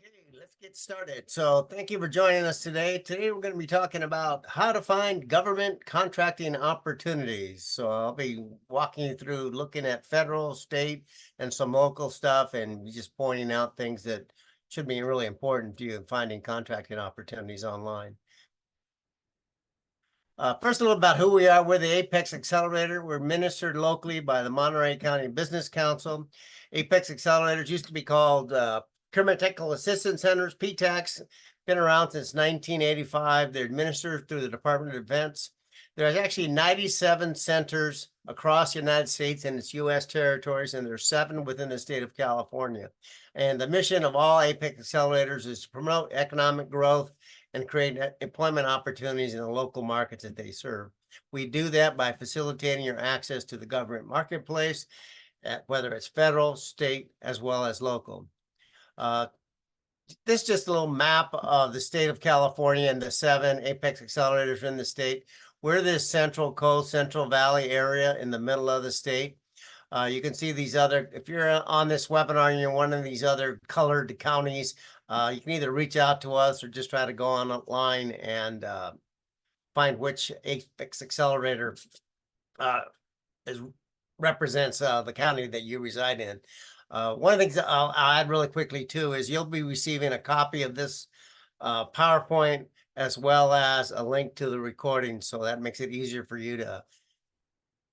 Okay, let's get started. So thank you for joining us today. Today we're going to be talking about how to find government contracting opportunities. So I'll be walking you through looking at federal, state, and some local stuff and just pointing out things that should be really important to you in finding contracting opportunities online. First, a little about who we are. We're the Apex Accelerator. We're administered locally by the Monterey County Business Council. Apex Accelerators used to be called Procurement Technical Assistance Centers, PTACs. Been around since 1985. They're administered through the Department of Defense. There's actually 97 centers across the United States and its U.S. territories, and there's 7 within the state of California. And the mission of all Apex Accelerators is to promote economic growth and create employment opportunities in the local markets that they serve. We do that by facilitating your access to the government marketplace, whether it's federal, state, as well as local. This is just a little map of the state of California and the 7 Apex Accelerators in the state. We're this Central Coast, Central Valley area in the middle of the state. You can see these other, if you're on this webinar and you're one of these other colored counties, you can either reach out to us or just try to go online and find which Apex Accelerator represents the county that you reside in. One of the things that I'll add really quickly too is you'll be receiving a copy of this PowerPoint as well as a link to the recording, so that makes it easier for you to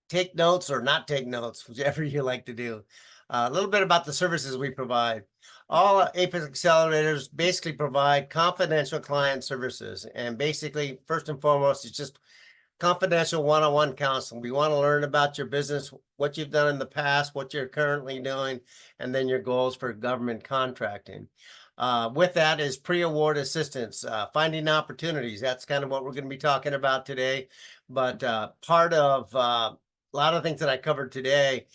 take notes or not take notes, whichever you like to do. A little bit about the services we provide. All Apex Accelerators basically provide confidential client services. And basically, first and foremost, it's just confidential one-on-one counseling. We want to learn about your business, what you've done in the past, what you're currently doing, and then your goals for government contracting. With that is pre-award assistance, finding opportunities. That's kind of what we're going to be talking about today. But part of a lot of things that I covered today,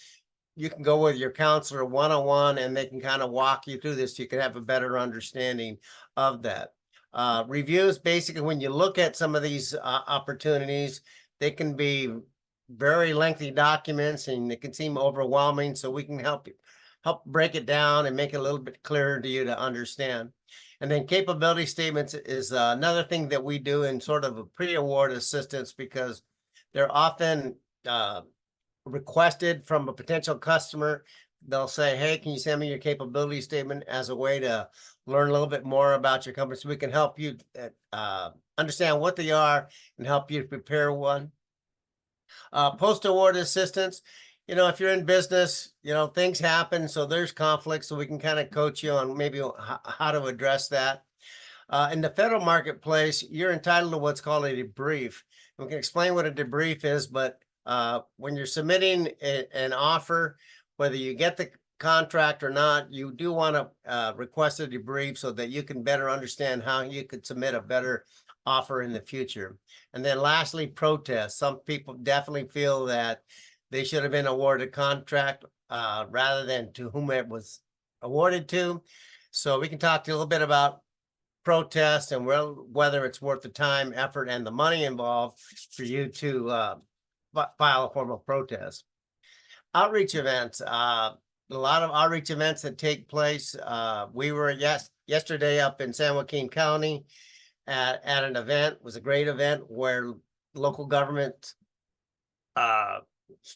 you can go with your counselor one-on-one and they can kind of walk you through this. You can have a better understanding of that. Reviews, basically, when you look at some of these opportunities, they can be very lengthy documents and it can seem overwhelming. So we can help break it down and make it a little bit clearer to you to understand. And then capability statements is another thing that we do in sort of a pre-award assistance, because they're often requested from a potential customer. They'll say, hey, can you send me your capability statement as a way to learn a little bit more about your company, so we can help you understand what they are and help you prepare one. Post-award assistance, if you're in business, things happen, so there's conflict, so we can kind of coach you on maybe how to address that. In the federal marketplace, you're entitled to what's called a debrief. We can explain what a debrief is, but when you're submitting an offer, whether you get the contract or not, you do want to request a debrief so that you can better understand how you could submit a better offer in the future. And then lastly, protest. Some people definitely feel that they should have been awarded a contract rather than to whom it was awarded to. So we can talk to you a little bit about protest and whether it's worth the time, effort, and the money involved for you to file a formal protest. Outreach events, a lot of outreach events that take place. We were yesterday up in San Joaquin County at an event. It was a great event where local government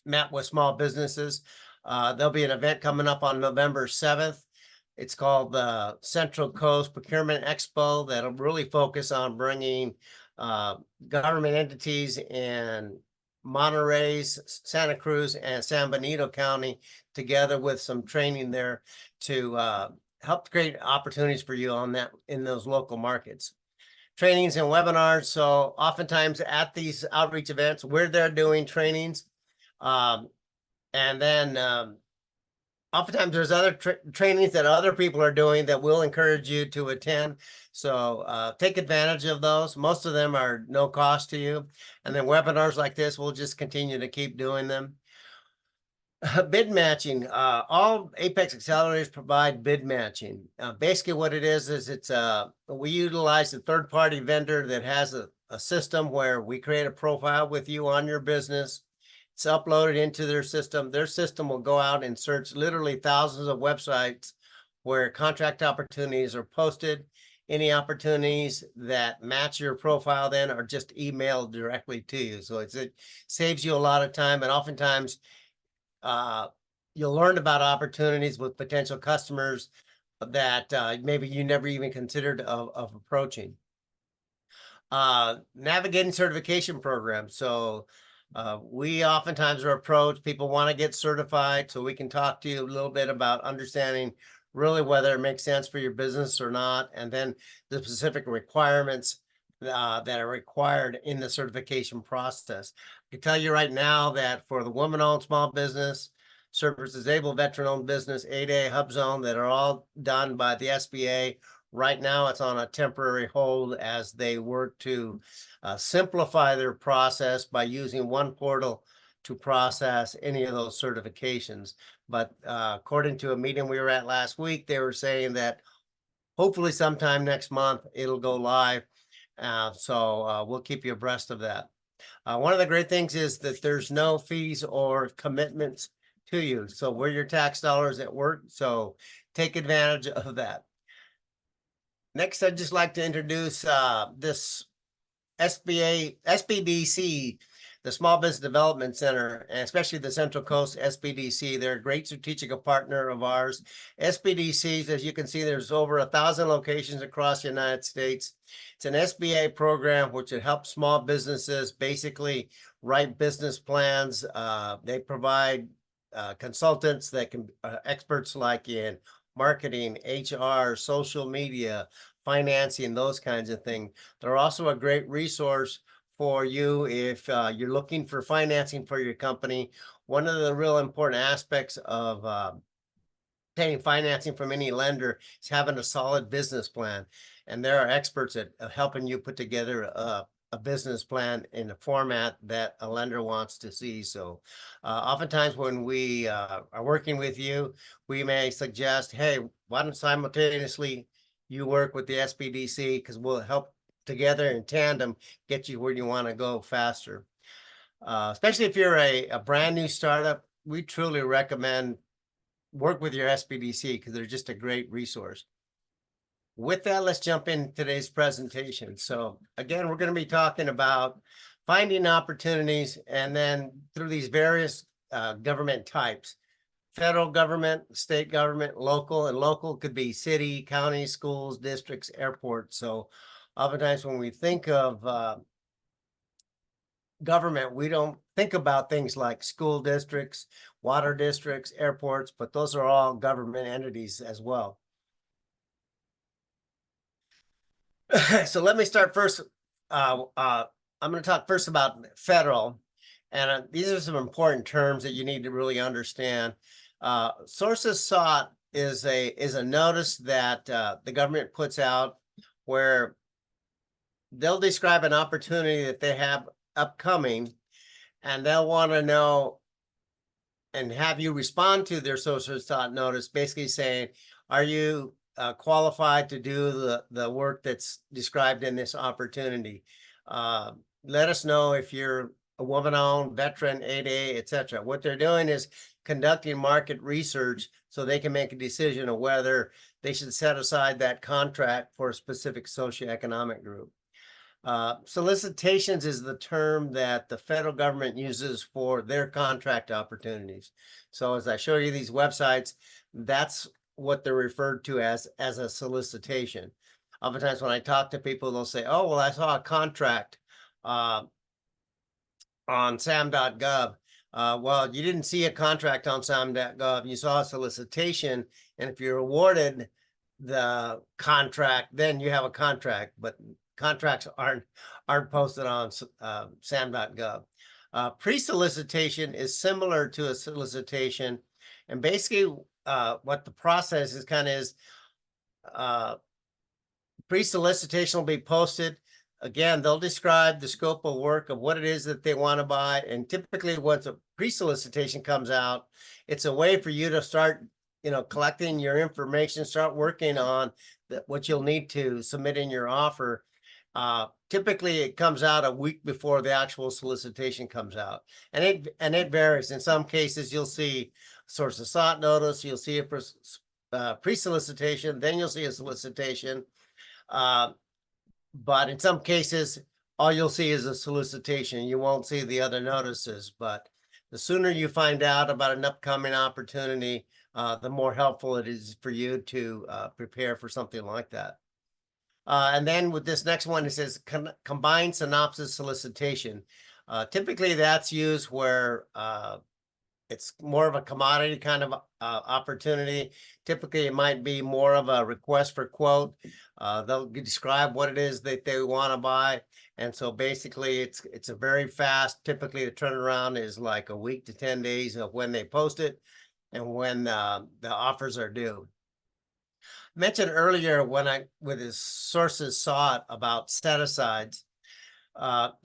met with small businesses. There'll be an event coming up on November 7th. It's called the Central Coast Procurement Expo that'll really focus on bringing government entities in Monterey, Santa Cruz, and San Benito County together with some training there to help create opportunities for you on that in those local markets. Trainings and webinars. So oftentimes at these outreach events, we're there doing trainings. And then oftentimes there's other trainings that other people are doing that we'll encourage you to attend. So take advantage of those. Most of them are no cost to you. And then webinars like this, we'll just continue to keep doing them. Bid matching. All Apex Accelerators provide bid matching. Basically what it is it's we utilize a third-party vendor that has a system where we create a profile with you on your business. It's uploaded into their system. Their system will go out and search literally thousands of websites where contract opportunities are posted. Any opportunities that match your profile then are just emailed directly to you. So it saves you a lot of time, and oftentimes you'll learn about opportunities with potential customers that maybe you never even considered of approaching. Navigating certification programs. So we oftentimes are approached, people want to get certified, so we can talk to you a little bit about understanding really whether it makes sense for your business or not, and then the specific requirements that are required in the certification process. I can tell you right now that for the woman-owned small business, service disabled veteran-owned business, 8A Hub Zone, that are all done by the SBA. Right now, it's on a temporary hold as they work to simplify their process by using one portal to process any of those certifications. But according to a meeting we were at last week, they were saying that hopefully sometime next month it'll go live. So we'll keep you abreast of that. One of the great things is that there's no fees or commitments to you. So we're your tax dollars at work. So take advantage of that. Next, I'd just like to introduce this SBDC, the Small Business Development Center, and especially the Central Coast SBDC. They're a great strategic partner of ours. SBDCs, as you can see, there's over 1,000 locations across the United States. It's an SBA program which would help small businesses basically write business plans. They provide consultants that can experts like in marketing, HR, social media, financing, those kinds of things. They're also a great resource for you if you're looking for financing for your company. One of the real important aspects of obtaining financing from any lender is having a solid business plan. And there are experts at helping you put together a business plan in a format that a lender wants to see. So oftentimes when we are working with you, we may suggest, hey, why don't simultaneously you work with the SBDC, because we'll help together in tandem get you where you want to go faster. Especially if you're a brand new startup, we truly recommend work with your SBDC because they're just a great resource. With that, let's jump in today's presentation. So again, we're going to be talking about finding opportunities, and then through these various government types: federal government, state government, local, and local could be city, county, schools, districts, airports. So oftentimes when we think of government, we don't think about things like school districts, water districts, airports, but those are all government entities as well. So let me start first. I'm going to talk first about federal, and these are some important terms that you need to really understand. Sources sought is a notice that the government puts out where they'll describe an opportunity that they have upcoming, and they'll want to know and have you respond to their sources sought notice, basically saying, are you qualified to do the work that's described in this opportunity? Let us know if you're a woman-owned, veteran, 8A, etc. What they're doing is conducting market research so they can make a decision of whether they should set aside that contract for a specific socioeconomic group. Solicitations is the term that the federal government uses for their contract opportunities. So as I show you these websites, that's what they're referred to as a solicitation. Oftentimes when I talk to people, they'll say, oh, well, I saw a contract on sam.gov. Well, you didn't see a contract on sam.gov. You saw a solicitation. And if you're awarded the contract, then you have a contract. But contracts aren't posted on sam.gov. Pre-solicitation is similar to a solicitation. And basically what the process is pre-solicitation will be posted. Again, they'll describe the scope of work of what it is that they want to buy. And typically once a pre-solicitation comes out, it's a way for you to start, collecting your information, start working on what you'll need to submit in your offer. Typically it comes out a week before the actual solicitation comes out. And it varies. In some cases, you'll see sources sought notice, you'll see a pre-solicitation, then you'll see a solicitation. But in some cases, all you'll see is a solicitation. You won't see the other notices, but the sooner you find out about an upcoming opportunity, the more helpful it is for you to prepare for something like that. And then with this next one, it says combined synopsis solicitation. Typically that's used where it's more of a commodity kind of opportunity. Typically, it might be more of a request for quote. They'll describe what it is that they want to buy. And so basically it's a very fast, typically the turnaround is like a week to 10 days of when they post it and when the offers are due. I mentioned earlier with his sources sought about set-asides.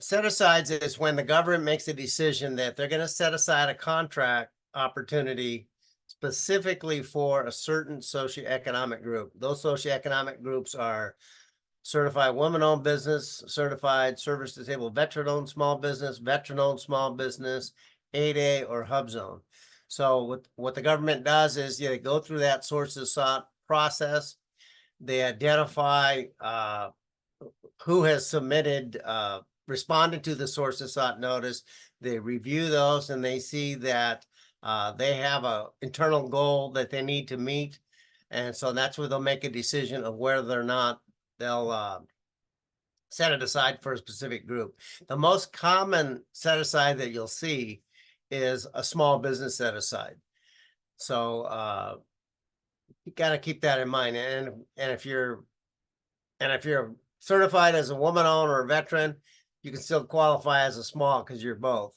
Set-asides is when the government makes a decision that they're going to set aside a contract opportunity specifically for a certain socioeconomic group. Those socioeconomic groups are certified woman-owned business, certified service-disabled veteran-owned small business, veteran-owned small business, 8A or hub zone. So what the government does is they go through that sources sought process. They identify who has submitted, responded to the sources sought notice. They review those and they see that they have a internal goal that they need to meet. And so that's where they'll make a decision of whether or not they'll set it aside for a specific group. The most common set aside that you'll see is a small business set aside. So you gotta keep that in mind. And if you're certified as a woman-owned or a veteran, you can still qualify as a small because you're both.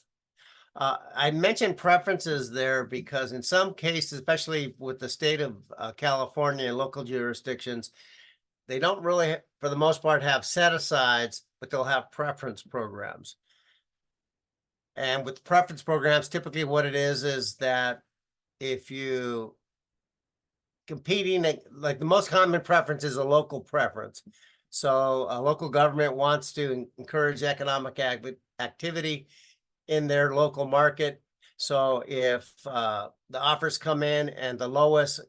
I mentioned preferences there because in some cases, especially with the state of California and local jurisdictions, they don't really, for the most part, have set-asides, but they'll have preference programs. And with preference programs, typically what it is that if you competing, like the most common preference is a local preference. So a local government wants to encourage economic activity in their local market. So if the offers come in and the lowest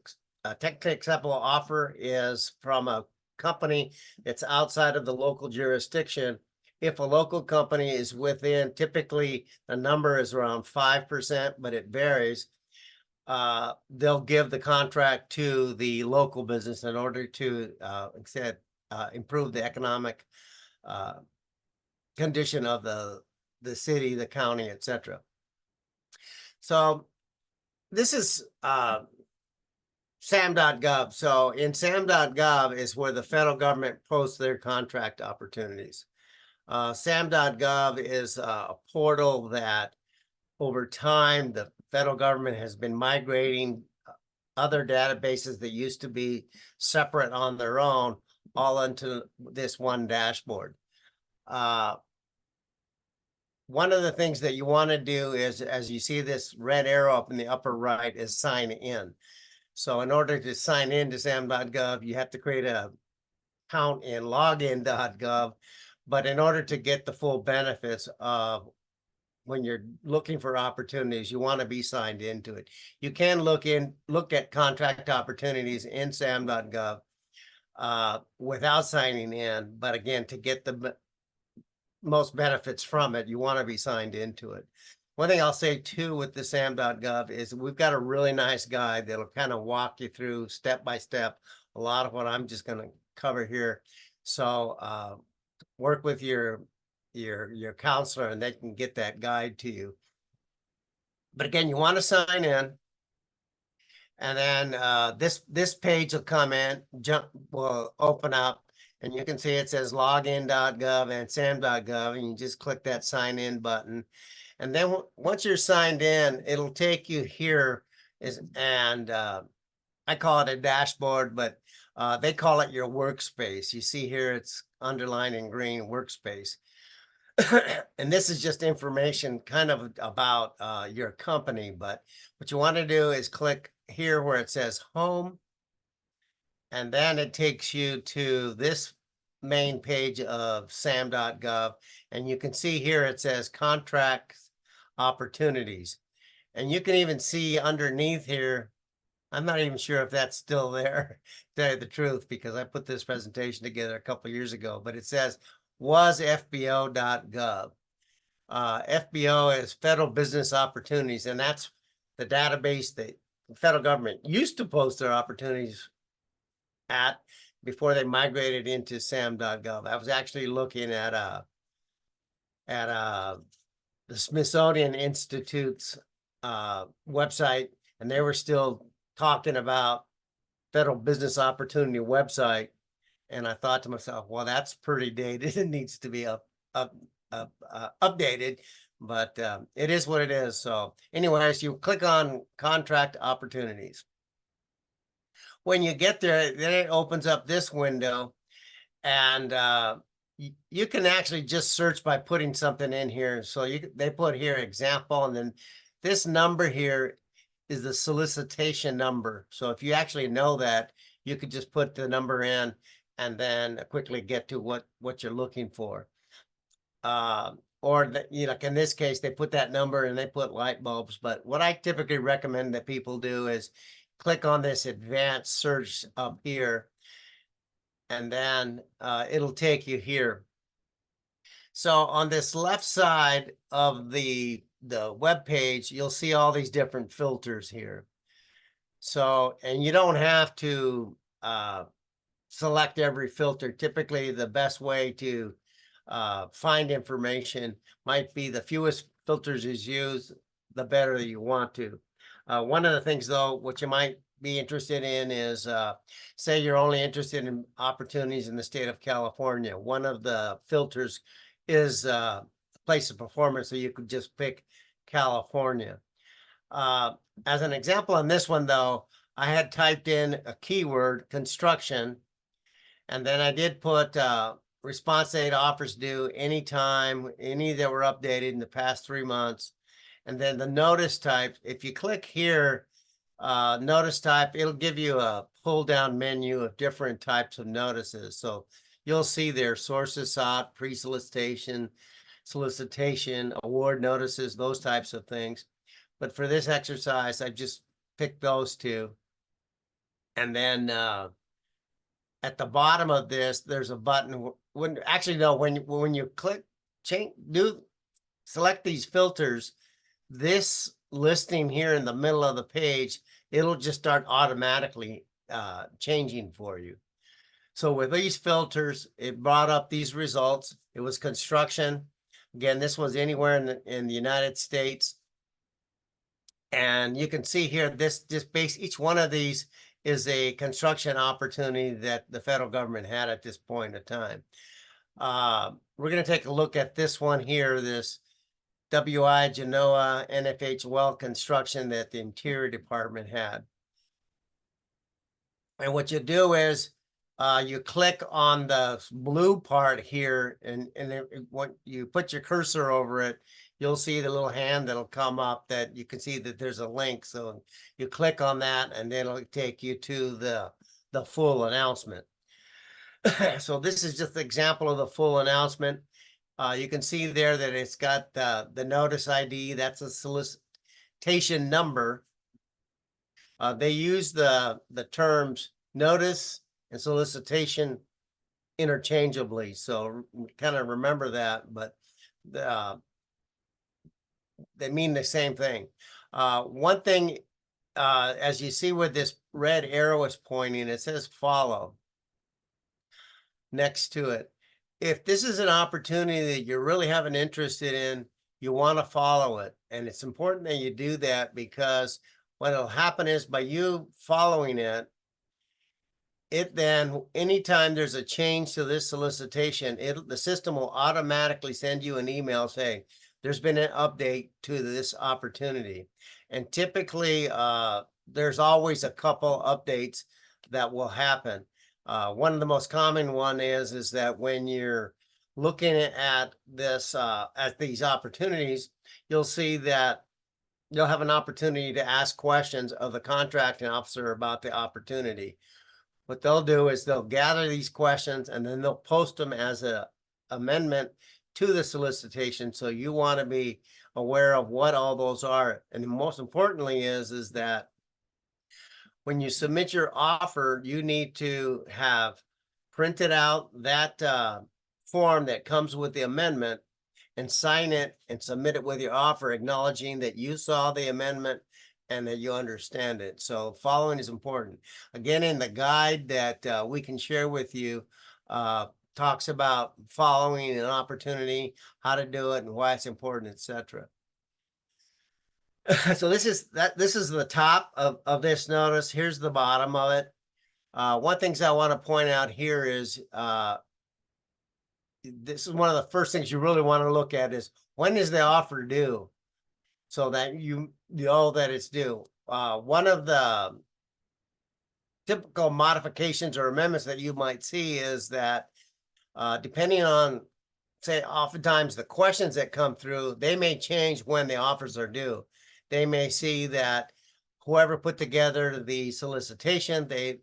technically acceptable offer is from a company that's outside of the local jurisdiction, if a local company is within, typically the number is around 5%, but it varies, they'll give the contract to the local business in order to improve the economic condition of the city, the county, etc. So this is SAM.gov. So in SAM.gov is where the federal government posts their contract opportunities. SAM.gov is a portal that over time the federal government has been migrating other databases that used to be separate on their own all into this one dashboard. One of the things that you want to do is, as you see this red arrow up in the upper right, is sign in. So in order to sign in to SAM.gov, you have to create an account in login.gov. But in order to get the full benefits of when you're looking for opportunities, you want to be signed into it. You can look at contract opportunities in SAM.gov without signing in. But again, to get the most benefits from it, you want to be signed into it. One thing I'll say too with the SAM.gov is we've got a really nice guide that'll kind of walk you through step by step a lot of what I'm just going to cover here. So work with your counselor and they can get that guide to you. But again, you want to sign in. And then this page will come in, will open up, and you can see it says login.gov and SAM.gov, and you just click that sign in button. And then once you're signed in, it'll take you here, and I call it a dashboard, but they call it your workspace. You see here, it's underlined in green, workspace. And this is just information kind of about your company, but what you want to do is click here where it says home, and then it takes you to this main page of SAM.gov, and you can see here it says contract opportunities, and you can even see underneath here I'm not even sure if that's still there, to tell you the truth, because I put this presentation together a couple of years ago, but it says was FBO.gov. FBO is Federal Business Opportunities, and that's the database that the federal government used to post their opportunities at before they migrated into SAM.gov. I was actually looking at the Smithsonian Institute's website, and they were still talking about Federal Business Opportunity website. And I thought to myself, well, that's pretty dated. It needs to be updated, but it is what it is. So anyways, you click on contract opportunities. When you get there, then it opens up this window, and you can actually just search by putting something in here. So they put here example, and then this number here is the solicitation number. So if you actually know that, you could just put the number in and then quickly get to what you're looking for. Or like in this case, they put that number and they put light bulbs. But what I typically recommend that people do is click on this advanced search up here, and then it'll take you here. So on this left side of the web page, you'll see all these different filters here. So, and you don't have to select every filter. Typically, the best way to find information might be the fewest filters is used, the better that you want to. One of the things, though, what you might be interested in is, say you're only interested in opportunities in the state of California. One of the filters is place of performance, so you could just pick California. As an example on this one, though, I had typed in a keyword, construction, and then I did put response date offers due anytime, any that were updated in the past 3 months. And then the notice type, if you click here, notice type, it'll give you a pull down menu of different types of notices. So you'll see there sources sought, pre-solicitation, solicitation, award notices, those types of things. But for this exercise, I just picked those two. And then at the bottom of this, there's a button. When you click select these filters, this listing here in the middle of the page, it'll just start automatically changing for you. So with these filters, it brought up these results. It was construction. Again, this was anywhere in the United States. And you can see here, each one of these is a construction opportunity that the federal government had at this point in time. We're going to take a look at this one here, this WI Genoa NFH well construction that the Interior Department had. And what you do is you click on the blue part here, and when you put your cursor over it, you'll see the little hand that'll come up that you can see that there's a link. So you click on that, and then it'll take you to the full announcement. So this is just an example of the full announcement. You can see there that it's got the notice ID. That's a solicitation number. They use the terms notice and solicitation interchangeably. So kind of remember that, but they mean the same thing. One thing, as you see where this red arrow is pointing, it says follow next to it. If this is an opportunity that you're really having interested in, you want to follow it. And it's important that you do that, because what will happen is by you following it, then anytime there's a change to this solicitation, the system will automatically send you an email saying there's been an update to this opportunity. And typically, there's always a couple updates that will happen. One of the most common one is that when you're looking at this, at these opportunities, you'll see that you'll have an opportunity to ask questions of the contracting officer about the opportunity. What they'll do is they'll gather these questions, and then they'll post them as an amendment to the solicitation. So you want to be aware of what all those are. And most importantly is that when you submit your offer, you need to have printed out that form that comes with the amendment and sign it and submit it with your offer, acknowledging that you saw the amendment and that you understand it. So following is important. Again, in the guide that we can share with you, talks about following an opportunity, how to do it and why it's important, etc. So this is the top of this notice. Here's the bottom of it. One things I want to point out here is this is one of the first things you really want to look at is when is the offer due, so that you know that it's due. One of the typical modifications or amendments that you might see is that depending on, say, oftentimes the questions that come through, they may change when the offers are due. They may see that whoever put together the solicitation, they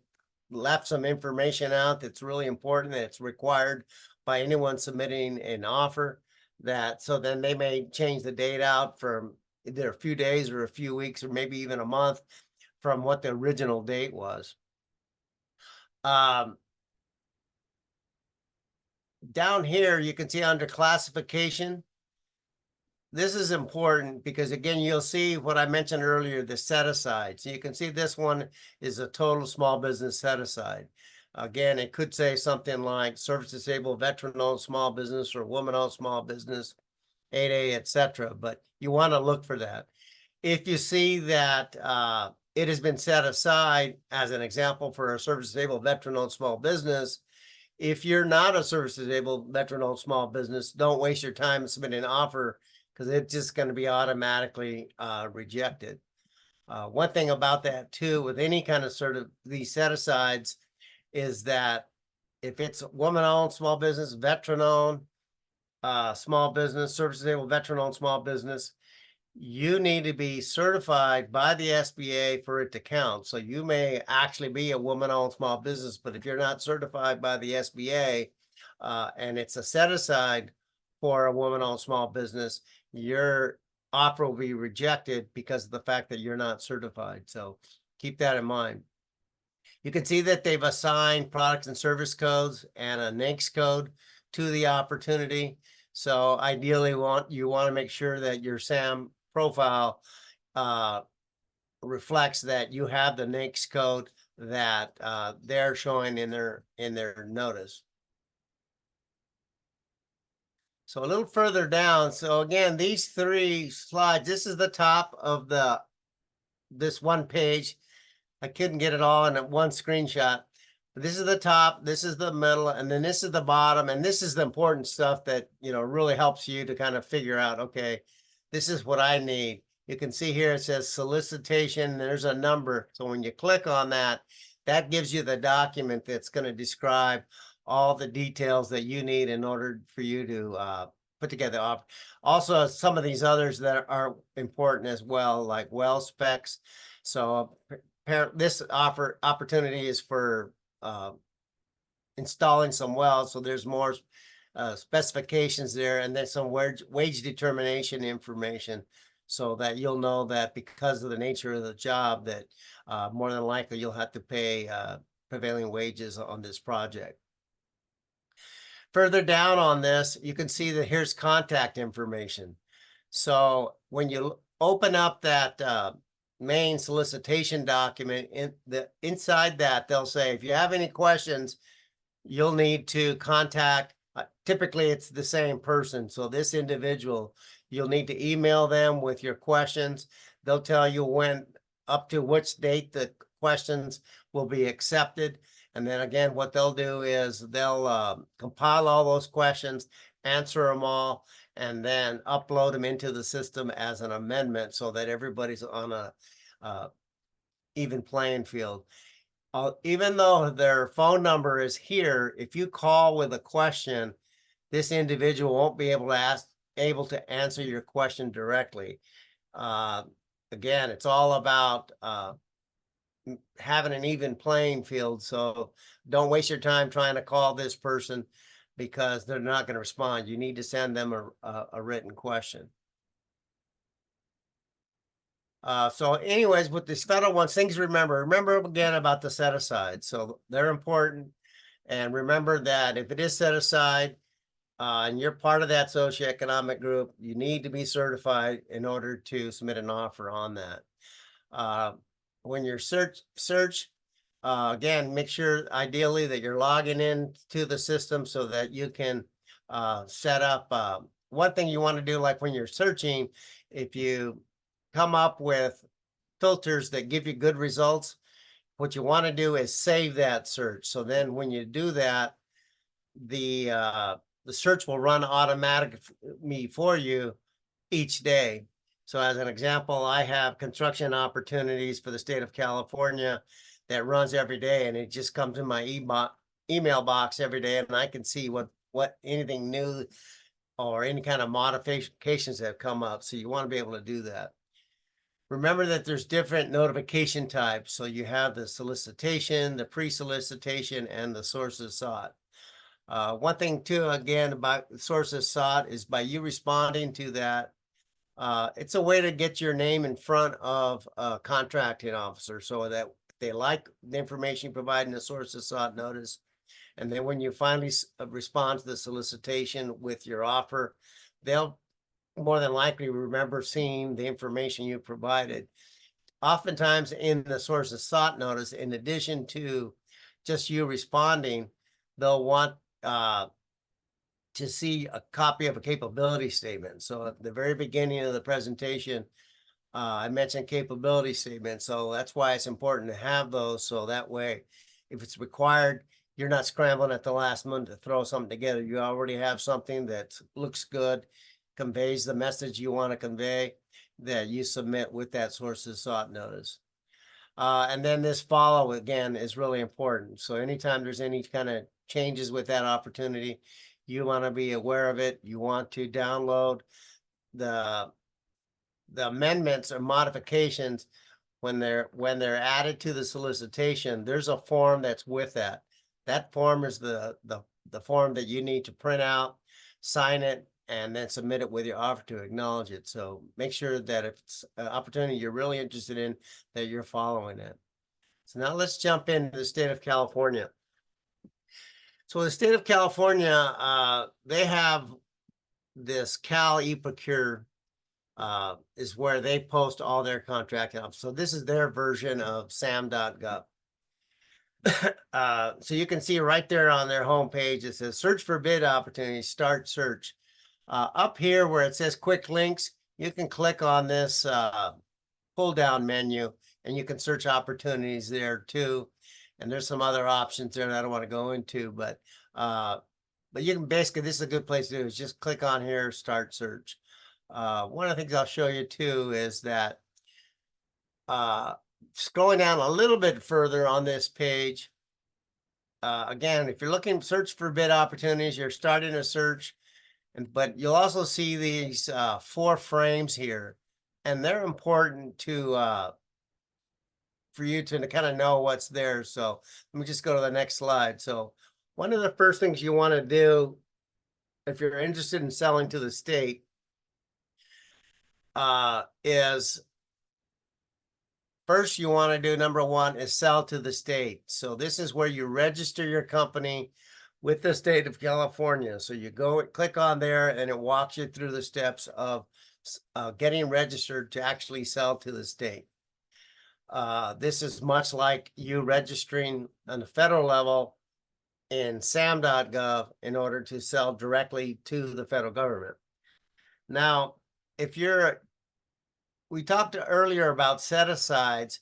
left some information out that's really important, that's required by anyone submitting an offer, that so then they may change the date out from either a few days or a few weeks or maybe even a month from what the original date was. Down here, you can see under classification, this is important because again, you'll see what I mentioned earlier, the set aside. So you can see this one is a total small business set aside. Again, it could say something like service disabled, veteran-owned small business or woman-owned small business, 8A, etc. But you want to look for that. If you see that it has been set aside, as an example, for a service disabled, veteran-owned small business, if you're not a service disabled, veteran-owned small business, don't waste your time submitting an offer because it's just going to be automatically rejected. One thing about that too, with any kind of sort of these set-asides, is that if it's woman-owned small business, veteran-owned small business, service-disabled, veteran-owned small business, you need to be certified by the SBA for it to count. So you may actually be a woman-owned small business, but if you're not certified by the SBA and it's a set-aside for a woman-owned small business, your offer will be rejected because of the fact that you're not certified. So keep that in mind. You can see that they've assigned products and service codes and a NAICS code to the opportunity. So ideally, you want to make sure that your SAM profile reflects that you have the NAICS code that they're showing in their notice. So a little further down. So again, these three slides, this is the top of this one page. I couldn't get it all in one screenshot. But this is the top, this is the middle, and then this is the bottom. And this is the important stuff that, really helps you to kind of figure out, okay, this is what I need. You can see here it says solicitation. There's a number. So when you click on that, that gives you the document that's going to describe all the details that you need in order for you to put together the offer. Also, some of these others that are important as well, like well specs. So this opportunity is for installing some wells. So there's more specifications there, and then some wage determination information, so that you'll know that because of the nature of the job that more than likely you'll have to pay prevailing wages on this project. Further down on this, you can see that here's contact information. So when you open up that main solicitation document, inside that, they'll say, if you have any questions, you'll need to contact, typically it's the same person. So this individual, you'll need to email them with your questions. They'll tell you when, up to which date the questions will be accepted. And then again, what they'll do is they'll compile all those questions, answer them all, and then upload them into the system as an amendment so that everybody's on a even playing field. Even though their phone number is here, if you call with a question, this individual won't be able to answer your question directly. Again, it's all about having an even playing field. So don't waste your time trying to call this person because they're not going to respond. You need to send them a written question. So anyways, with these federal ones, things to remember again about the set aside. So they're important. And remember that if it is set aside, and you're part of that socioeconomic group, you need to be certified in order to submit an offer on that. Uh, when you're search, again, make sure ideally that you're logging in to the system so that you can set up. One thing you want to do, like when you're searching, if you come up with filters that give you good results, what you want to do is save that search. So then when you do that, the search will run automatically for you each day. So as an example, I have construction opportunities for the state of California that runs every day, and it just comes in my email box every day, and I can see what anything new or any kind of modifications that have come up. So you want to be able to do that. Remember that there's different notification types. So you have the solicitation, the pre-solicitation, and the sources sought. One thing too, again, about sources sought is by you responding to that, it's a way to get your name in front of a contracting officer so that they like the information you provide in the sources sought notice. And then when you finally respond to the solicitation with your offer, they'll more than likely remember seeing the information you provided. Oftentimes in the sources sought notice, in addition to just you responding, they'll want to see a copy of a capability statement. So at the very beginning of the presentation, I mentioned capability statement. So that's why it's important to have those. So that way, if it's required, you're not scrambling at the last minute to throw something together. You already have something that looks good, conveys the message you want to convey, that you submit with that sources sought notice. And then this follow again is really important. So anytime there's any kind of changes with that opportunity, you want to be aware of it. You want to download the amendments or modifications when they're added to the solicitation. There's a form that's with that. That form is the form that you need to print out, sign it, and then submit it with your offer to acknowledge it. So make sure that if it's an opportunity you're really interested in, that you're following it. So now let's jump into the state of California. So the state of California, they have this Cal eProcure is where they post all their contract up. So this is their version of sam.gov. So you can see right there on their homepage, it says search for bid opportunities, start search. Up here where it says quick links, you can click on this pull down menu and you can search opportunities there too. And there's some other options there that I don't want to go into, but you can basically, this is a good place to do is just click on here, start search. One of the things I'll show you too is that scrolling down a little bit further on this page, again, if you're looking search for bid opportunities, you're starting a search, but you'll also see these 4 frames here, and they're important to for you to kind of know what's there. So let me just go to the next slide. So one of the first things you want to do if you're interested in selling to the state is first you want to do number 1 is sell to the state. So this is where you register your company with the state of California. So you go and click on there and it walks you through the steps of getting registered to actually sell to the state. This is much like you registering on the federal level in sam.gov in order to sell directly to the federal government. Now, we talked earlier about set-asides.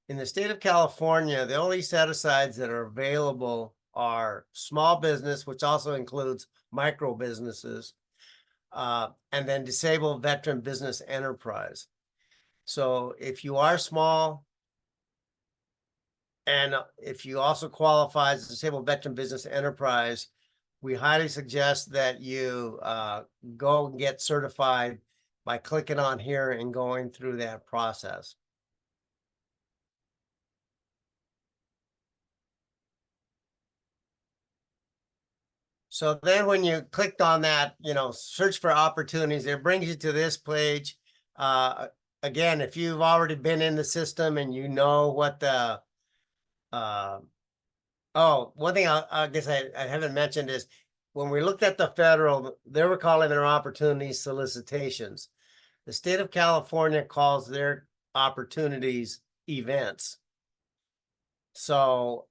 In the state of California, the only set-asides that are available are small business, which also includes micro businesses, and then disabled veteran business enterprise. So if you are small, and if you also qualify as a disabled veteran business enterprise, we highly suggest that you go and get certified by clicking on here and going through that process. So then when you clicked on that, search for opportunities, it brings you to this page. again, if you've already been in the system and you know what the, oh, one thing I guess I haven't mentioned is when we looked at the federal, they were calling their opportunities solicitations. The state of California calls their opportunities events. So,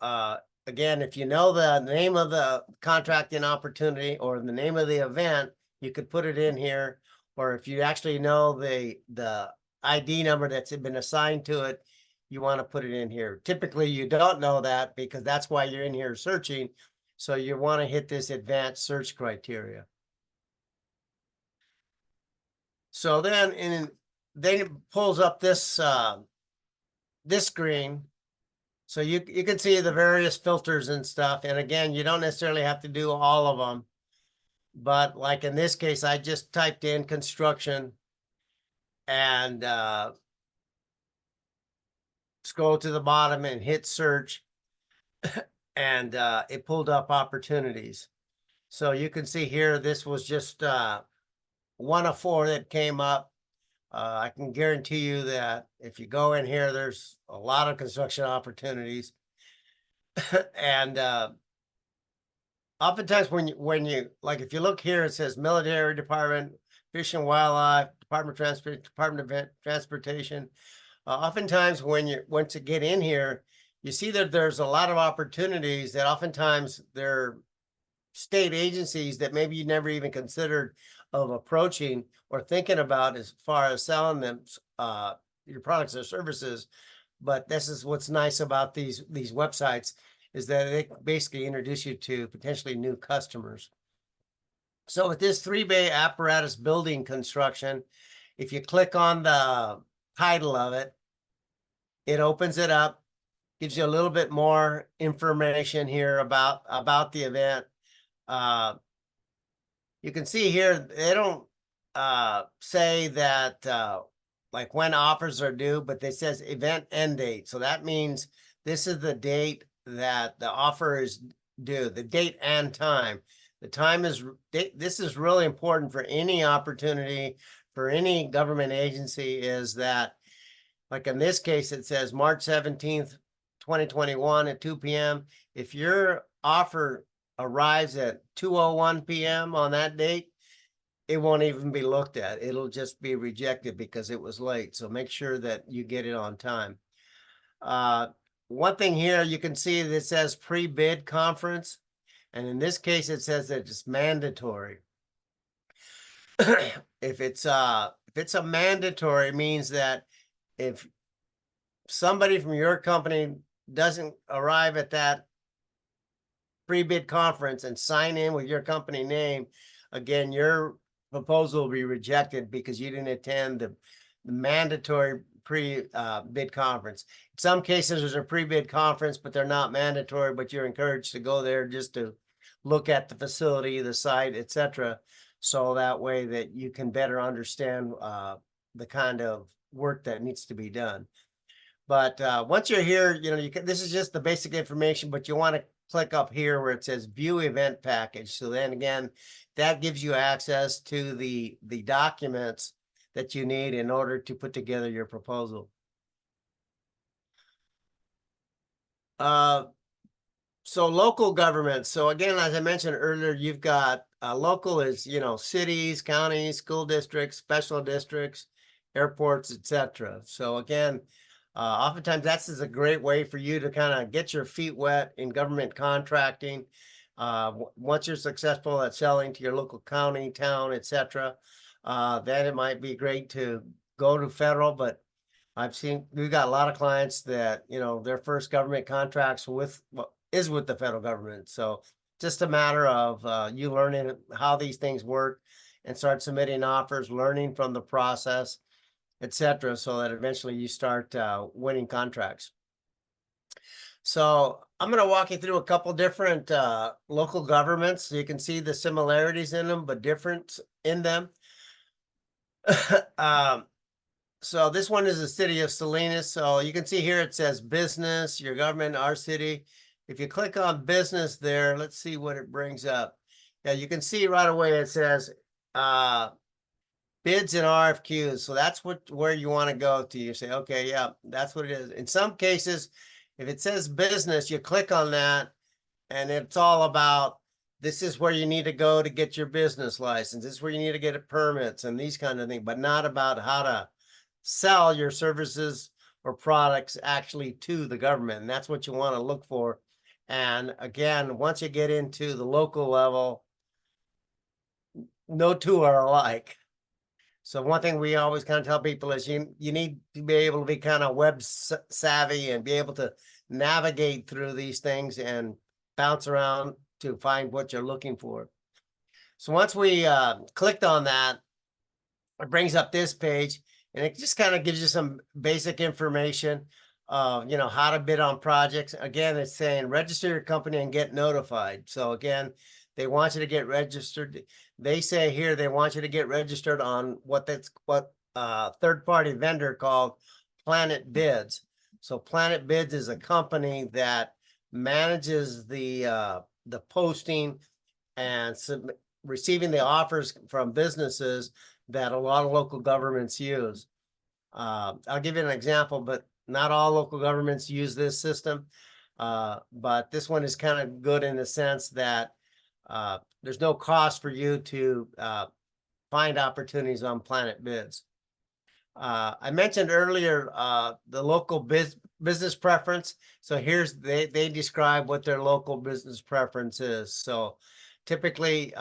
again, if you know the name of the contracting opportunity or the name of the event, you could put it in here. Or if you actually know the ID number that's been assigned to it, you want to put it in here. Typically, you don't know that because that's why you're in here searching. So you want to hit this advanced search criteria. So then it pulls up this this screen. So you can see the various filters and stuff. And again, you don't necessarily have to do all of them. But like in this case, I just typed in construction and scroll to the bottom and hit search. And it pulled up opportunities. So you can see here, this was just one of 4 that came up. I can guarantee you that if you go in here, there's a lot of construction opportunities. And oftentimes when you like, if you look here, it says military department, fish and wildlife, department of transportation. Oftentimes once you get in here, you see that there's a lot of opportunities that oftentimes they're state agencies that maybe you never even considered of approaching or thinking about as far as selling them your products or services. But this is what's nice about these websites, is that they basically introduce you to potentially new customers. So with this 3-bay apparatus building construction, if you click on the title of it, it opens it up, gives you a little bit more information here about the event. You can see here, they don't say that like when offers are due, but they says event end date. So that means this is the date that the offer is due, the date and time. The time is, this is really important for any opportunity, for any government agency, is that, like in this case, it says March 17th, 2021 at 2 p.m. If your offer arrives at 2:01 p.m. on that date, it won't even be looked at. It'll just be rejected because it was late. So make sure that you get it on time. One thing here, you can see that it says pre-bid conference. And in this case, it says that it's mandatory. If it's a mandatory, it means that if somebody from your company doesn't arrive at that pre-bid conference and sign in with your company name, again, your proposal will be rejected because you didn't attend the mandatory pre-bid conference. In some cases, there's a pre-bid conference, but they're not mandatory, but you're encouraged to go there just to look at the facility, the site, etc. So that way that you can better understand the kind of work that needs to be done. But once you're here, this is just the basic information, but you want to click up here where it says view event package. So then again, that gives you access to the documents that you need in order to put together your proposal. So local government. So again, as I mentioned earlier, you've got local is, cities, counties, school districts, special districts, airports, etc. So again, oftentimes that's is a great way for you to kind of get your feet wet in government contracting. Once you're successful at selling to your local county, town, etc., then it might be great to go to federal. But we've got a lot of clients that, their first government contracts is with the federal government. So just a matter of you learning how these things work and start submitting offers, learning from the process, etc., so that eventually you start winning contracts. So I'm going to walk you through a couple different local governments so you can see the similarities in them, but difference in them. So this one is the city of Salinas. So you can see here it says business, your government, our city. If you click on business there, let's see what it brings up. Yeah, you can see right away it says bids and RFQs. So that's where you want to go to. You say, okay, yeah, that's what it is. In some cases, if it says business, you click on that and it's all about, this is where you need to go to get your business license. This is where you need to get it permits and these kind of things, but not about how to sell your services or products actually to the government. And that's what you want to look for. And again, once you get into the local level, no two are alike. So one thing we always kind of tell people is you need to be able to be kind of web savvy and be able to navigate through these things and bounce around to find what you're looking for. So once we clicked on that, it brings up this page and it just kind of gives you some basic information of, you know, how to bid on projects. Again, it's saying register your company and get notified. So again, they want you to get registered. They say here they want you to get registered on what third-party vendor called Planet Bids. So Planet Bids is a company that manages the posting and receiving the offers from businesses that a lot of local governments use. I'll give you an example, but not all local governments use this system. But this one is kind of good in the sense that there's no cost for you to find opportunities on Planet Bids. I mentioned earlier the local business preference. So here's they describe what their local business preference is. So typically,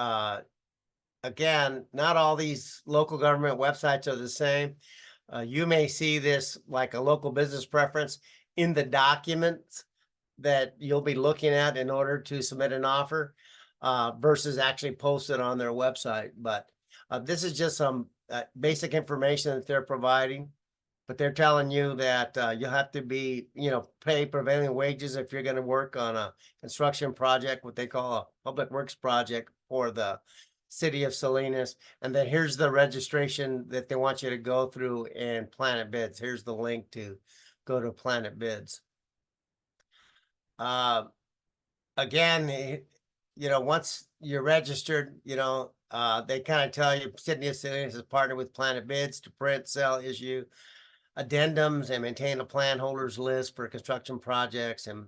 again, not all these local government websites are the same. You may see this like a local business preference in the documents that you'll be looking at in order to submit an offer versus actually posted on their website. But this is just some basic information that they're providing, but they're telling you that you'll have to be, you know, pay prevailing wages if you're going to work on a construction project, what they call a public works project for the city of Salinas. And then here's the registration that they want you to go through in Planet Bids. Here's the link to go to Planet Bids. Again, you know, once you're registered, you know, they kind of tell you City of Salinas is partnered with Planet Bids to print, sell, issue addendums and maintain a plan holders list for construction projects and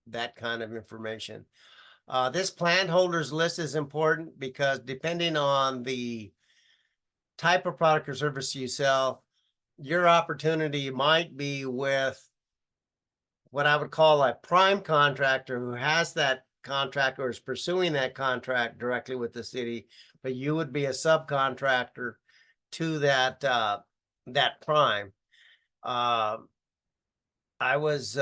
that kind of information. This plan holders list is important because depending on the type of product or service you sell, your opportunity might be with what I would call a prime contractor who has that contract or is pursuing that contract directly with the city, but you would be a subcontractor to that that prime. I was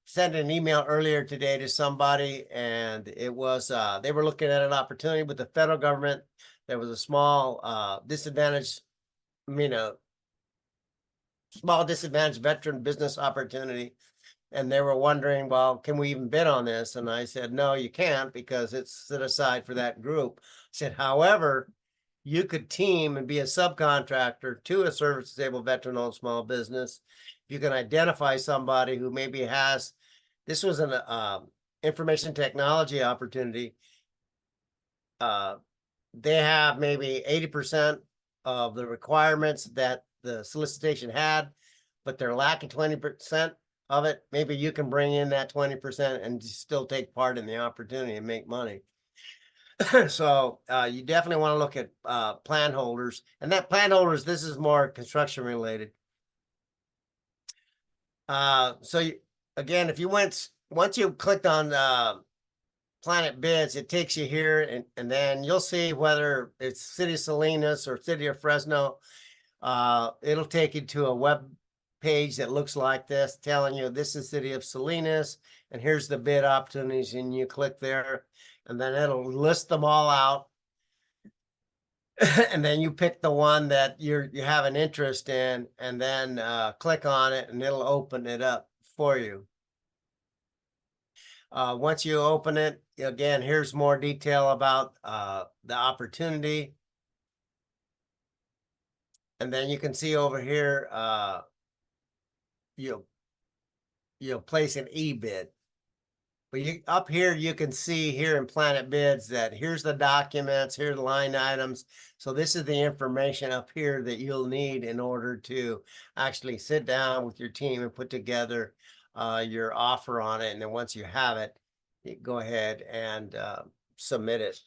sending an email earlier today to somebody, and it was they were looking at an opportunity with the federal government. There was a small disadvantaged, you know, small disadvantaged veteran business opportunity. And they were wondering, well, can we even bid on this? And I said, no, you can't because it's set aside for that group. I said, however, you could team and be a subcontractor to a service-disabled veteran-owned small business. You can identify somebody who maybe has, this was an information technology opportunity. They have maybe 80% of the requirements that the solicitation had, but they're lacking 20% of it. Maybe you can bring in that 20% and still take part in the opportunity and make money. So you definitely want to look at plan holders, and that plan holders, this is more construction related. Again, if you once you clicked on Planet Bids, it takes you here and then you'll see whether it's City of Salinas or City of Fresno. It'll take you to a web page that looks like this, telling you this is City of Salinas and here's the bid opportunities, and you click there and then it'll list them all out. And then you pick the one that you have an interest in, and then click on it and it'll open it up for you. Once you open it, again, here's more detail about the opportunity. And then you can see over here, you'll place an e-bid. But you up here, you can see here in Planet Bids that here's the documents, here's the line items. So this is the information up here that you'll need in order to actually sit down with your team and put together your offer on it. And then once you have it, you go ahead and submit it.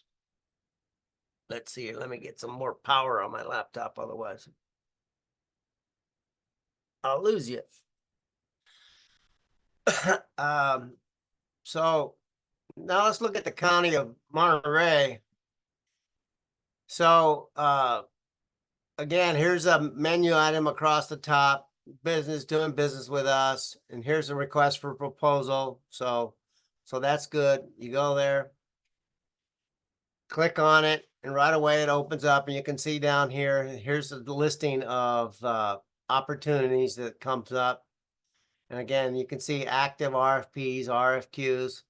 Let's see, let me get some more power on my laptop, otherwise I'll lose you. So now let's look at the county of Monterey. So again, here's a menu item across the top, business, doing business with us, and here's a request for proposal. So that's good. You go there, click on it, and right away it opens up, and you can see down here, here's the listing of opportunities that comes up. And again, you can see active RFPs, RFQs.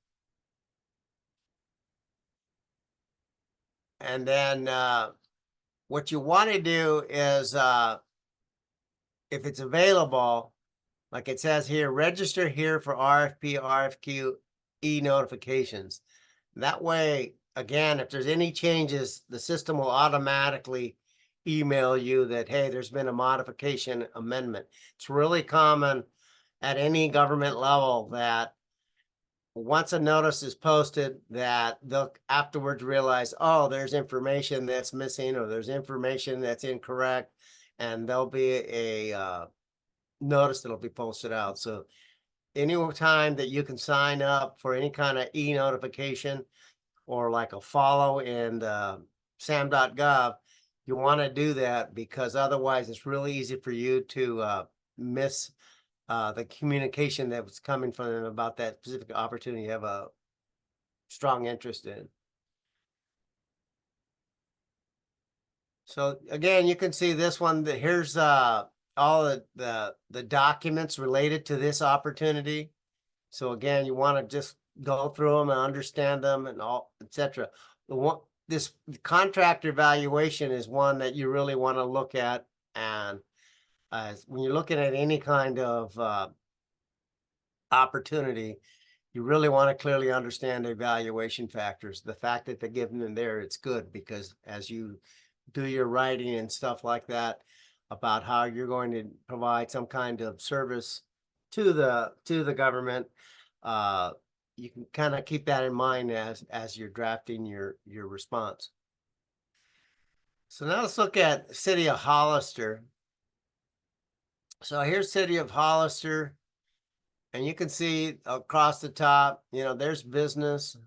And then what you want to do is, if it's available, like it says here, register here for RFP, RFQ, e-notifications. That way, again, if there's any changes, the system will automatically email you that, hey, there's been a modification amendment. It's really common at any government level that once a notice is posted, that they'll afterwards realize, oh, there's information that's missing or there's information that's incorrect, and there'll be a notice that'll be posted out. So any time that you can sign up for any kind of e-notification or like a follow in sam.gov, you want to do that, because otherwise it's really easy for you to miss the communication that was coming from them about that specific opportunity you have a strong interest in. So again, you can see this one, here's all the documents related to this opportunity. So again, you want to just go through them and understand them and all, etc. This contract evaluation is one that you really want to look at. And when you're looking at any kind of opportunity, you really want to clearly understand the evaluation factors. The fact that they're given in there, it's good, because as you do your writing and stuff like that about how you're going to provide some kind of service to the government, you can kind of keep that in mind as you're drafting your response. So now let's look at City of Hollister. So here's City of Hollister, and you can see across the top, there's business.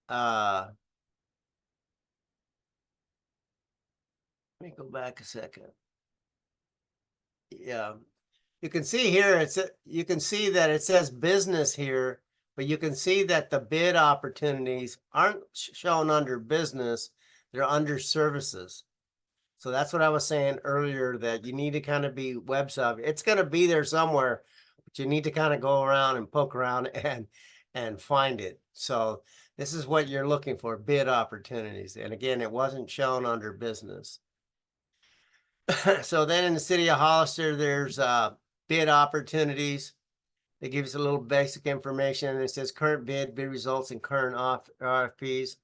Let me go back a second. Yeah, you can see here, you can see that it says business here, but you can see that the bid opportunities aren't shown under business, they're under services. So that's what I was saying earlier, that you need to kind of be web savvy. It's going to be there somewhere, but you need to kind of go around and poke around and find it. So this is what you're looking for, bid opportunities. And again, it wasn't shown under business. So then in the City of Hollister, there's bid opportunities. It gives a little basic information. It says current bid results, and current RFPs.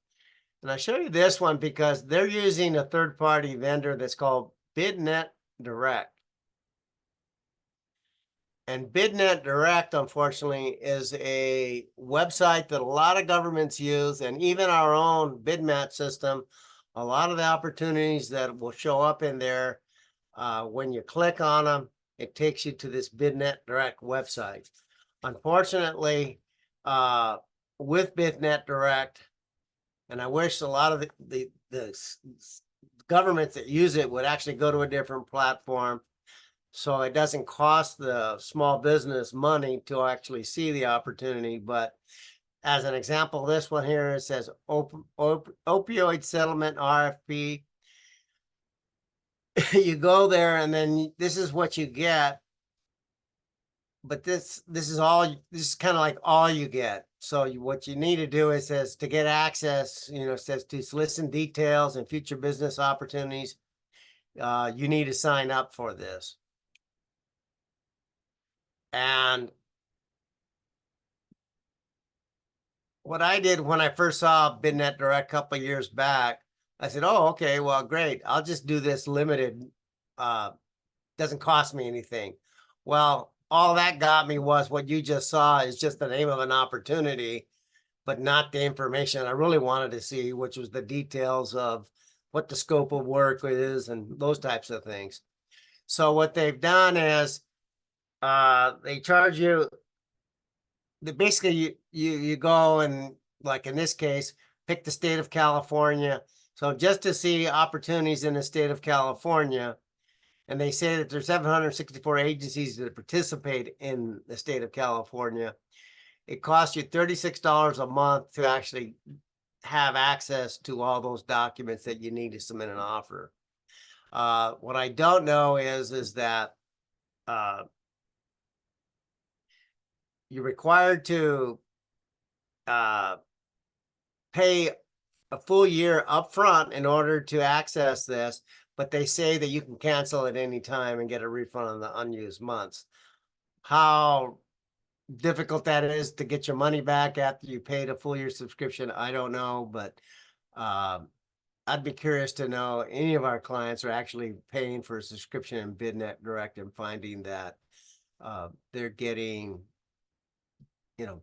And I show you this one because they're using a third-party vendor that's called BidNet Direct. And BidNet Direct, unfortunately, is a website that a lot of governments use, and even our own BidMatch system. A lot of the opportunities that will show up in there, when you click on them, it takes you to this BidNet Direct website. Unfortunately, with BidNet Direct, and I wish a lot of the governments that use it would actually go to a different platform, so it doesn't cost the small business money to actually see the opportunity. But as an example, this one here, it says opioid settlement RFP. You go there, and then this is what you get. But this is kind of like all you get. So what you need to do is says to get access, it says to solicit details and future business opportunities. You need to sign up for this. And what I did when I first saw BidNet Direct a couple of years back, I said, oh, okay, well, great. I'll just do this limited. Doesn't cost me anything. Well, all that got me was what you just saw is just the name of an opportunity, but not the information I really wanted to see, which was the details of what the scope of work is and those types of things. So what they've done is they charge you. Basically you go and, like in this case, pick the state of California. So just to see opportunities in the state of California, and they say that there's 764 agencies that participate in the state of California. It costs you $36 a month to actually have access to all those documents that you need to submit an offer. What I don't know is that you're required to pay a full year upfront in order to access this, but they say that you can cancel at any time and get a refund on the unused months. How difficult that is to get your money back after you paid a full year subscription, I don't know, but I'd be curious to know any of our clients are actually paying for a subscription in BidNet Direct and finding that they're getting,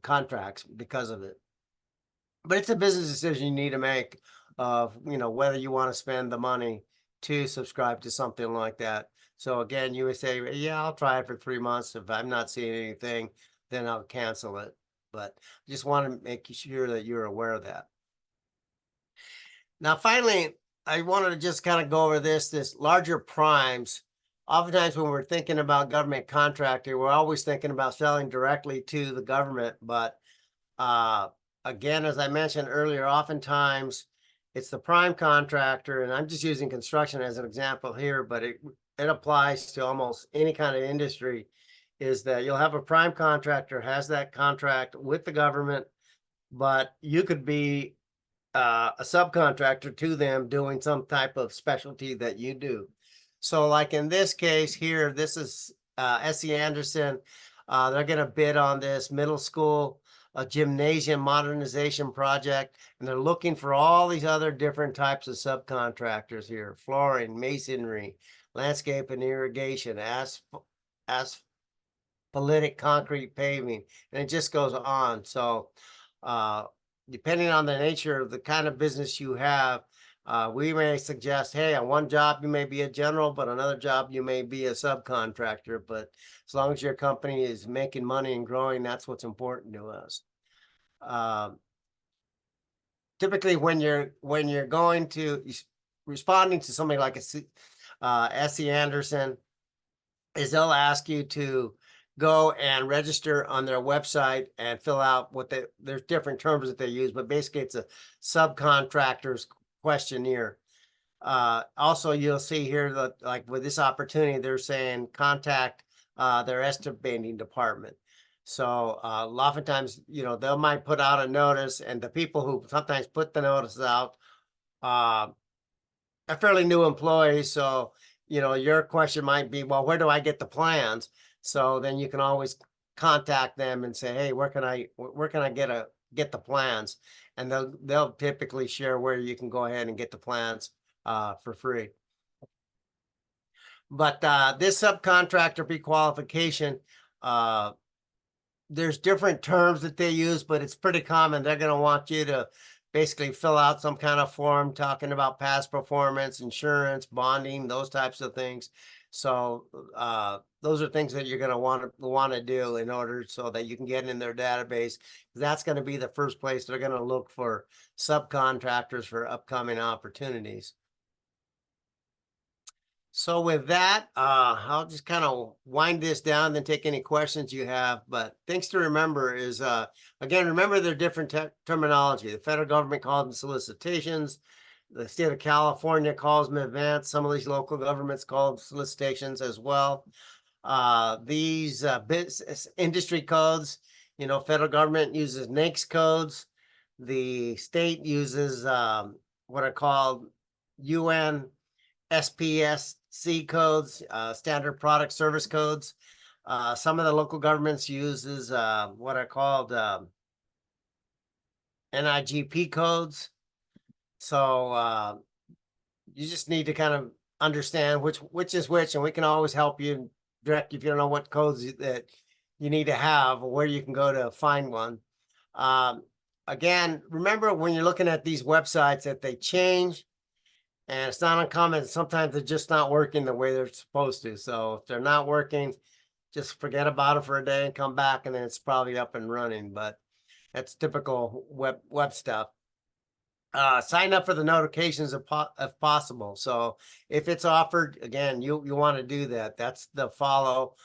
contracts because of it. But it's a business decision you need to make of, whether you want to spend the money to subscribe to something like that. So again, you would say, yeah, I'll try it for 3 months. If I'm not seeing anything, then I'll cancel it. But I just want to make sure that you're aware of that. Now, finally, I wanted to just kind of go over this larger primes. Oftentimes when we're thinking about government contracting, we're always thinking about selling directly to the government. But again, as I mentioned earlier, oftentimes it's the prime contractor, and I'm just using construction as an example here, but it applies to almost any kind of industry, is that you'll have a prime contractor has that contract with the government, but you could be a subcontractor to them doing some type of specialty that you do. So like in this case here, this is S.E. Anderson. They're going to bid on this middle school gymnasium modernization project, and they're looking for all these other different types of subcontractors here: flooring, masonry, landscape and irrigation, asphaltic concrete paving, and it just goes on. So depending on the nature of the kind of business you have, we may suggest, hey, on one job you may be a general, but another job you may be a subcontractor. But as long as your company is making money and growing, that's what's important to us. Typically, when you're going to responding to somebody like a S.E. Anderson, is they'll ask you to go and register on their website and fill out there's different terms that they use, but basically it's a subcontractor's questionnaire. Also, you'll see here that, like with this opportunity, they're saying contact their estimating department. So oftentimes, they might put out a notice, and the people who sometimes put the notices out are fairly new employees. So, your question might be, well, where do I get the plans? So then you can always contact them and say, hey, where can I get the plans? And they'll typically share where you can go ahead and get the plans for free. But this subcontractor pre-qualification, there's different terms that they use, but it's pretty common. They're going to want you to basically fill out some kind of form talking about past performance, insurance, bonding, those types of things. So those are things that you're going to want to do in order so that you can get in their database. That's going to be the first place they're going to look for subcontractors for upcoming opportunities. So with that, I'll just kind of wind this down, then take any questions you have. But things to remember is, again, remember their different terminology. The federal government calls them solicitations. The state of California calls them advance. Some of these local governments call them solicitations as well. These business industry codes, federal government uses NAICS codes. The state uses what are called UN SPSC codes, standard product service codes. Some of the local governments uses what are called NIGP codes. So you just need to kind of understand which is which, and we can always help you direct if you don't know what codes that you need to have or where you can go to find one. Um, Again, remember when you're looking at these websites that they change, and it's not uncommon. Sometimes they're just not working the way they're supposed to. So if they're not working, just forget about it for a day and come back, and then it's probably up and running. But that's typical web stuff. Sign up for the notifications if possible. So if it's offered, again, you want to do that. That's the follow,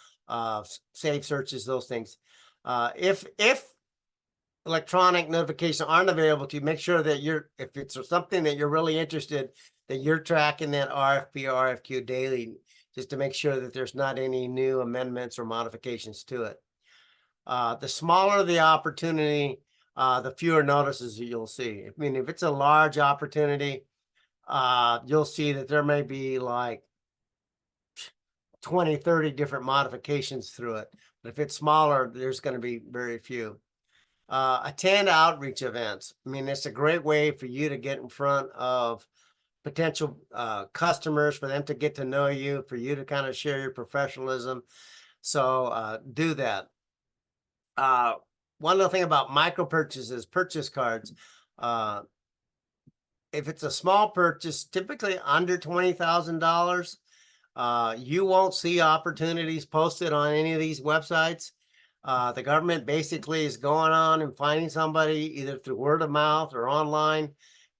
save searches, those things. If electronic notifications aren't available to you, make sure that if it's something that you're really interested, that you're tracking that RFP or RFQ daily, just to make sure that there's not any new amendments or modifications to it. The smaller the opportunity, the fewer notices you'll see. I mean, if it's a large opportunity, you'll see that there may be like 20, 30 different modifications through it. But if it's smaller, there's going to be very few. Attend outreach events. I mean, it's a great way for you to get in front of potential customers, for them to get to know you, for you to kind of share your professionalism. So do that. One other thing about micro purchases, purchase cards. If it's a small purchase, typically under $20,000, you won't see opportunities posted on any of these websites. The government basically is going on and finding somebody either through word of mouth or online,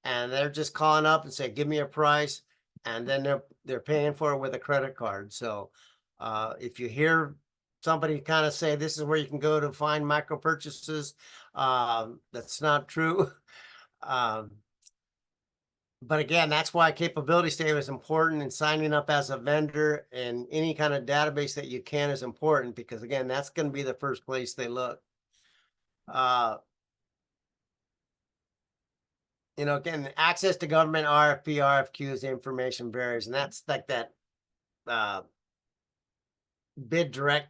and they're just calling up and say, "Give me a price," and then they're paying for it with a credit card. So if you hear somebody kind of say this is where you can go to find micro purchases, that's not true. But again, that's why capability statement is important, and signing up as a vendor and any kind of database that you can is important, because again, that's going to be the first place they look. Again, access to government RFP, RFQs, information varies, and that's like that bid direct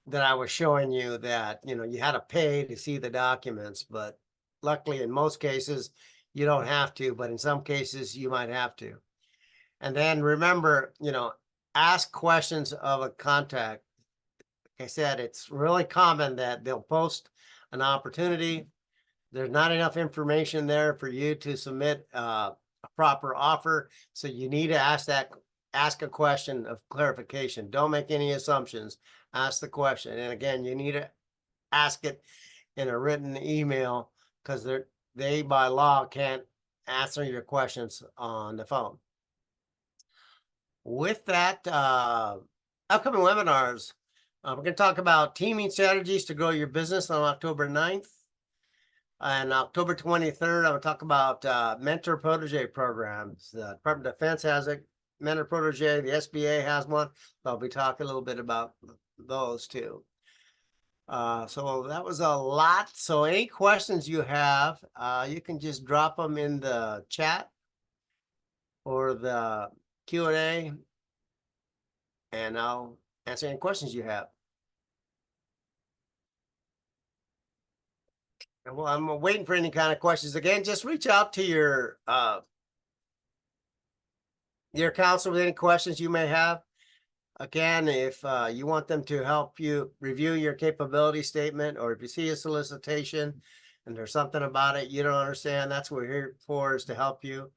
that I was showing you, that you had to pay to see the documents, but luckily in most cases you don't have to, but in some cases you might have to. And then remember, ask questions of a contact. Like I said, it's really common that they'll post an opportunity. There's not enough information there for you to submit a proper offer. So you need to ask a question of clarification. Don't make any assumptions. Ask the question. And again, you need to ask it in a written email, because they by law can't answer your questions on the phone. With that, upcoming webinars, we're going to talk about teaming strategies to grow your business on October 9th. And October 23rd, I'm going to talk about mentor protege programs. The Department of Defense has a mentor protege. The SBA has one. I'll be talking a little bit about those too. So that was a lot. So any questions you have, you can just drop them in the chat or the Q&A, and I'll answer any questions you have. Well, I'm waiting for any kind of questions. Again, just reach out to your counselor with any questions you may have. Again, if you want them to help you review your capability statement, or if you see a solicitation and there's something about it you don't understand, that's what we're here for, is to help you.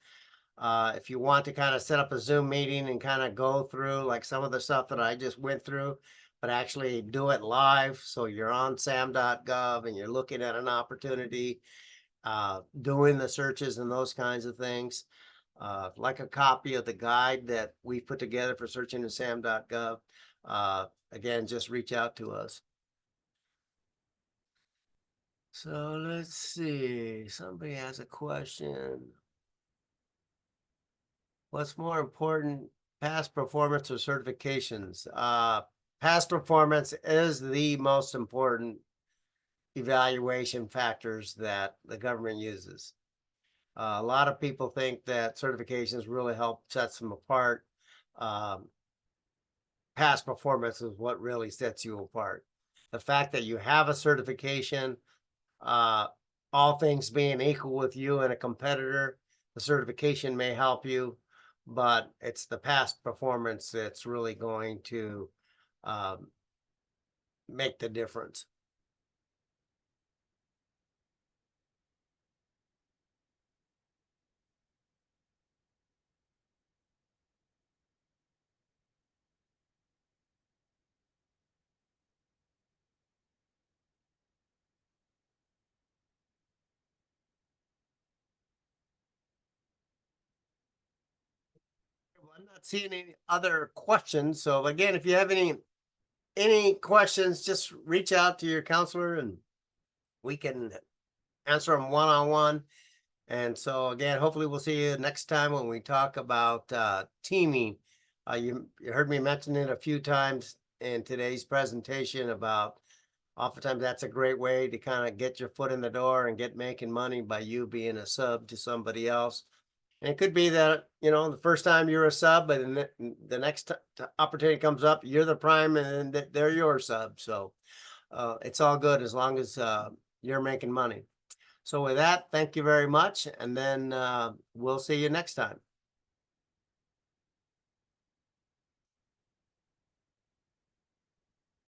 If you want to kind of set up a Zoom meeting and kind of go through like some of the stuff that I just went through, but actually do it live. So you're on sam.gov and you're looking at an opportunity, doing the searches and those kinds of things. Like a copy of the guide that we put together for searching in sam.gov. Again, just reach out to us. So let's see. Somebody has a question. What's more important, past performance or certifications? Past performance is the most important evaluation factors that the government uses. A lot of people think that certifications really help set them apart. Past performance is what really sets you apart. The fact that you have a certification all things being equal with you and a competitor, the certification may help you, but it's the past performance that's really going to um, make the difference. Well, I'm not seeing any other questions. So again, if you have any questions, just reach out to your counselor and we can answer them one-on-one. And so again, hopefully we'll see you next time when we talk about teaming. You heard me mention it a few times in today's presentation about oftentimes that's a great way to kind of get your foot in the door and get making money by you being a sub to somebody else. And it could be that, the first time you're a sub, but then the next opportunity comes up, you're the prime and then they're your sub. So it's all good as long as you're making money. So with that, thank you very much. And then we'll see you next time.